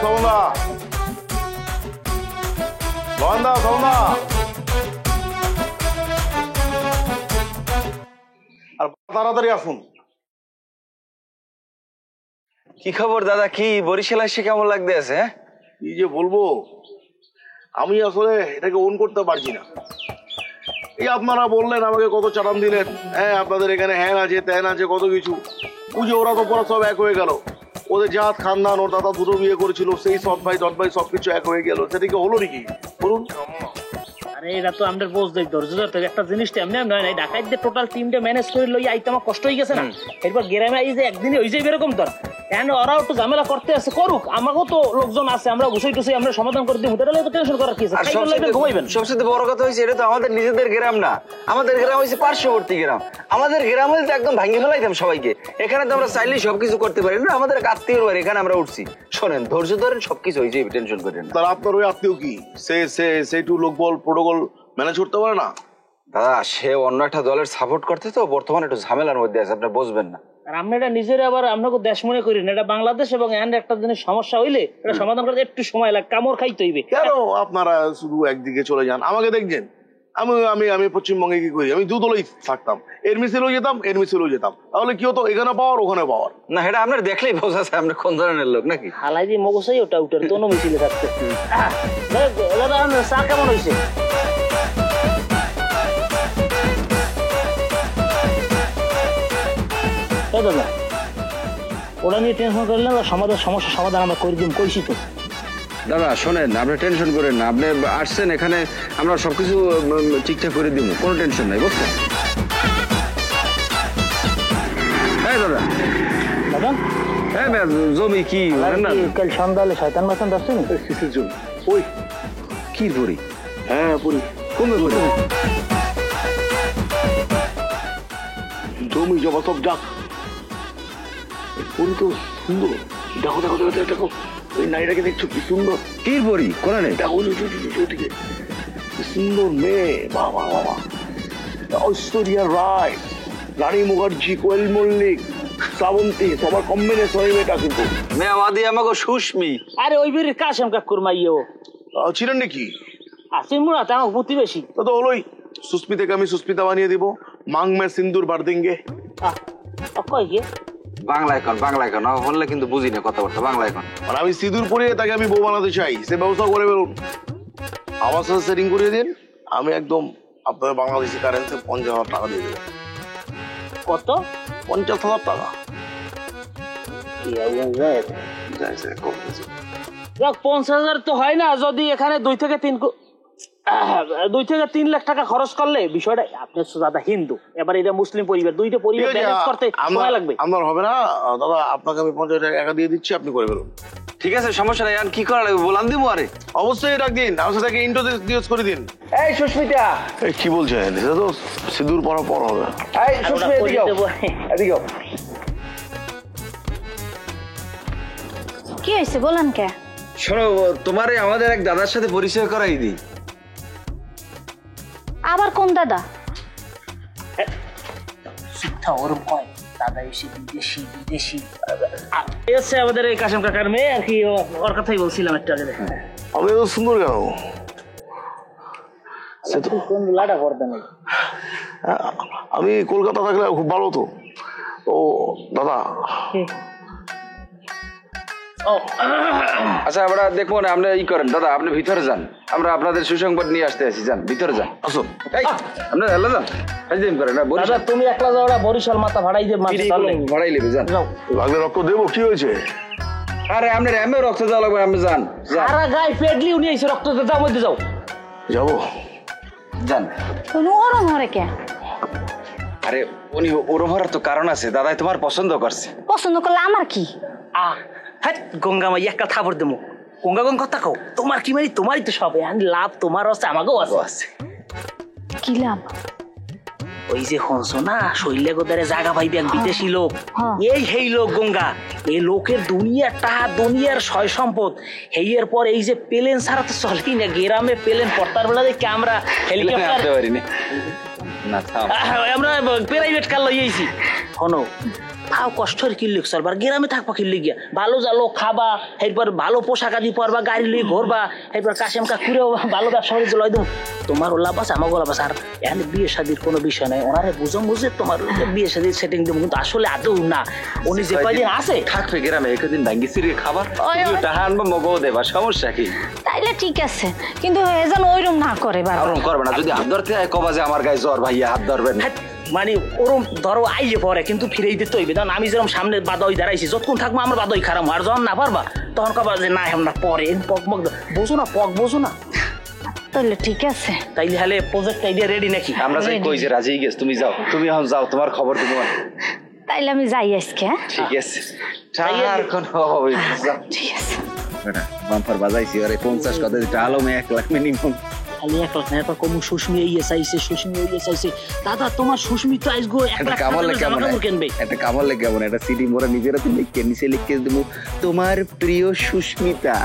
সৌন্দা সৌন্দা সৌন্দা আর তাড়াতাড়ি আসুন। কি খবর দাদা? কি বরিশাল এসে কেমন লাগতে আছে? কি যে বলবো, আমি আসলে এটাকে ওন করতে পারছি না। এই আপনারা বললেন আমাকে, কত চালান দিলেন, হ্যাঁ আপনাদের এখানে হ্যান আছে ত্যান আছে কত কিছু, বুঝে ওরা তো পরে সব এক হয়ে গেল। ওদের জাত খানদান, ওর দাদা দুটো বিয়ে করেছিল, সেই সৎ ভাই দট ভাই সবকিছু এক হয়ে গেল। সেদিকে হলো নাকি বলুন? আরে এটা তো আমাদের বোঝ দেখ ধৈর্য ধরতে একটা জিনিসটা এমনি নয় না, ঢাকাইতে টোটাল টিমটা ম্যানেজ করে লই আইতে আমার কষ্ট হয়ে গেছে না। এরপর গ্রামে আই যে একদিনে হয়ে যাবে এরকম তোর ওরাও একটু ঝামেলা করতে আছে, করুক, আমাকেও তো লোকজন আছে, আমরা গুছাই টুছাই আমরা সমাধান করে দিব। এটা তো টেনশন করার কি আছে? ঘুমাইবেন। সবচেয়ে বড় কথা হয়েছে এটা তো আমাদের নিজেদের গ্রাম না, আমাদের গ্রাম হয়েছে পার্শ্ববর্তী গ্রাম। আমাদের গ্রাম হলে তো একদম ভাঙিয়ে ফেলাইতাম সবাইকে। এখানে তো আমরা চাইলেই সবকিছু করতে পারি না, আমাদের আত্মীয়র বাড়ি, এখানে আমরা উঠছি। শোনেন, ধৈর্য ধরেন, সবকিছু হয়ে যাবে, টেনশন করেন না। তার আপনার ওই আত্মীয় কি সেইটু লোকবল প্রোটোকল ম্যানেজ করতে পারে না? দাদা সে অন্য একটা দলের সাপোর্ট করতে তো বর্তমানে একটু ঝামেলার মধ্যে আছে, আপনি বুঝবেন না। আর আমরা এটা নিজের আবার আপনাকে দেশ মনে করি না, এটা বাংলাদেশ এবং একটা জিনিস সমস্যা হইলে এটা সমাধান করতে একটু সময় লাগে, কামড় খাইতে হইবে। কেন আপনারা শুধু একদিকে চলে যান? আমাকে দেখছেন, আমি আমি আমি পশ্চিমবঙ্গে কি করি, আমি দুদলেই থাকতাম, এর মিছিলেও যেতাম এর মিছিলেও যেতাম। তাহলে কি হতো, এখানে পাওয়ার ওখানে পাওয়ার না। এটা আপনার দেখলেই বোঝা যায় আপনি কোন ধরনের লোক নাকি। হালাই দিয়ে মগসাই ওটা উঠার তো মিছিলে থাকতে। দাদা চা কেমন হয়েছে? দাদা ওরা নিয়ে টেনশন করলেন, সমস্যার সমাধান আমরা করে দিন, কইছি তো। দাদা শোনেন, আপনি টেনশন করেন না, আপনি আসছেন এখানে, আমরা সবকিছু ঠিকঠাক করে দিব, কোনো টেনশন নাই, বুঝছেন? হ্যাঁ দাদা। দাদা হ্যাঁ জমি কি কাল সন্ধ্যালে শয়তান মাসান আসছে না কিসের জন্য? ওই কি পড়ি? হ্যাঁ পড়ি। কমে পড়ি জমি জমা সব যাক। পরি তো সুন্দর, দেখো দেখো দেখো দেখো, ওই নারীটাকে দেখছো কি সুন্দর। কি পড়ি? কোনা নেই, দেখো ওদিকে সুন্দর মেয়ে, বাবা বাবা, ঐশ্বরিয়া রায়, রানী মুখার্জি, কোয়েল মল্লিক, শ্রাবন্তী, সবার কম্বিনেশন মেয়েটা কিন্তু। মেয়ে আমাদের আমাকে সুস্মি। আরে ওই বেরির কাশেম কাকুর মাইও ছিলেন নাকি? আসি মুরাতে আমার প্রতিবেশী। তো তো হলোই, সুস্মিতাকে আমি সুস্মিতা বানিয়ে দিব, মাং মে সিন্দুর বার দেঙ্গে। কয় গে বাংলায় কন, বাংলায় কন, বললে কিন্তু বুঝি না কথাবার্তা, বাংলায় কন। মানে আমি সিঁদুর পরিয়ে তাকে আমি বউ বানাতে চাই, সে ব্যবস্থা করে বেরোন। আমার সাথে সেটিং করিয়ে দিন, আমি একদম আপনাদের বাংলাদেশি কারেন্সি 50,000 টাকা দিয়ে দেবো। কত? 50,000 টাকা। 50,000 তো হয় না, যদি এখানে 2 থেকে 3 লাখ টাকা খরচ করলে বিষয়টা। আপনি দাদা হিন্দু, এবার এটা মুসলিম পরিবার, দুইটা পরিবার ব্যালেন্স করতে সময় লাগবে। আমার হবে না দাদা, আপনাকে আমি 50,000 টাকা দিয়ে দিচ্ছি, আপনি করে বেরোন। ঠিক আছে, সমস্যা নাই। আর কি করা লাগবে বলান দিব? আরে অবশ্যই রাখ দিন, আমার সাথে ইন্ট্রোডিউস করে দিন। এই সুস্মিতা। এই কি বলছেন? এটা তো সিঁদুর পরা পর হবে। এই সুস্মিতা এদিকে এদিকে। কি হয়েছে বলেন কে? শোনো, তোমারে আমাদের এক দাদার সাথে পরিচয় করাই দিই। আবার কোন দাদা? শিক্ষা ওরকম কয় দাদা এসে বিদেশি বিদেশি এসে আমাদের এই কাশেম কাকার মেয়ে আর কি, ওর কথাই বলছিলাম একটু আগে। আমি এত সুন্দর কেন? কোন লাডা করতে নেই। আমি কলকাতা থাকলে খুব ভালো তো। ও দাদা, আচ্ছা আমরা দেখবো না, আপনি ই করেন দাদা, আপনি ভিতরে যান, আমরা আপনাদের সুসংবাদ নিয়ে আসতে আছি। যান ভিতরে যান, আসুন। আপনার হেলা যান, করেন না দাদা, তুমি একলা যাও, বরিশাল মাথা ভাড়াই দিয়ে ভাড়াই নেবে। যান, লাগলে রক্ত দেবো, কি হয়েছে? আরে আপনার এমএ রক্ত দেওয়া লাগবে, আপনি যান। সারা গায়ে পেডলি উনি এসে রক্ত দিতে যাও, মধ্যে যাও। যাবো, যান। ওরম হরে কে? আরে উনি ওরম হওয়ার তো কারণ আছে, দাদাই তোমার পছন্দ করছে। পছন্দ করলে আমার কি? হ্যাঁ গঙ্গা মাই একটা থাপড় দেবো। গঙ্গা গঙ্গা কথা কও, তোমার কি মারি? তোমারই তো সব লাভ, তোমারও আছে আমাকেও আছে। কি লাভ? ওই যে হংস না, শৈলে গোদারে জায়গা পাইবে এক বিদেশি লোক, এই লোক গঙ্গা, এই লোকের দুনিয়ার সয় সম্পদ। হেইয়ের পর এই যে প্লেন ছাড়া তো চলেই না, গ্রামে প্লেন পড়তার বেলা দেখি আমরা হেলিকপ্টার, আমরা প্রাইভেট কার লইয়েছি। শোনো, তাও কষ্টের কি লিখছ আর গ্রামে থাকবা কি লিখিয়া ভালো জালো খাবা এরপর ভালো পোশাক আদি পরবা গাড়ি লই ঘুরবা এরপর কাশেম কাকুরেও ভালো ব্যবসা করে লই দেবো তোমার লাভ আছে আমাকে লাভ আছে আর এখানে বিয়ে শাদির কোনো বিষয় নাই ওনারে বুঝো বুঝে তোমার বিয়ে শাদির সেটিং দেবো কিন্তু আসলে আদৌ না উনি যে কয়দিন আছে থাকবে গ্রামে একদিন ভাঙ্গি সিরিয়ে খাবার টাকা আনবো মগও দেবা সমস্যা কি তাইলে ঠিক আছে কিন্তু এ যেন ওইরকম না করে বারবার ওরম করবে না যদি হাত ধরতে হয় কবা যে আমার গায়ে জ্বর ভাইয়া হাত ধরবেন হ্যাঁ, মানে ওরম ধরো আইয়ে পরে কিন্তু ফিরেই দিতে হইবে কারণ আমি যেরকম সামনে বাদই দাঁড়াইছি যতক্ষণ থাকবো আমার বাদই খারাপ আর যখন না পারবা তখন কবা যে না আমরা পরে পক মক বোঝো না পক বোঝো না তাইলে ঠিক আছে তাইলে হলে প্রজেক্ট আইডিয়া রেডি নাকি আমরা যাই কই যে রাজি গেছ তুমি যাও তুমি এখন যাও তোমার খবর তুমি তাইলে আমি যাই আজকে হ্যাঁ? ঠিক আছে আর কোন হবে যাও ঠিক আছে বাম্পার বাজাইছি আরে 50 কত দিতে আলো মে 1 লাখ মিনিমাম খালি 1 লাখ না কম সুস্মি এই চাইছে সুস্মি ওই চাইছে দাদা তোমার সুস্মি তো আইসগো 1 লাখ কামল টাকা জামা কাপড় কিনবে একটা কামল লাগে কেমন একটা সিডি মোরা নিজেরা তো লিখে নিচে লিখে দেবো তোমার প্রিয় সুস্মিতা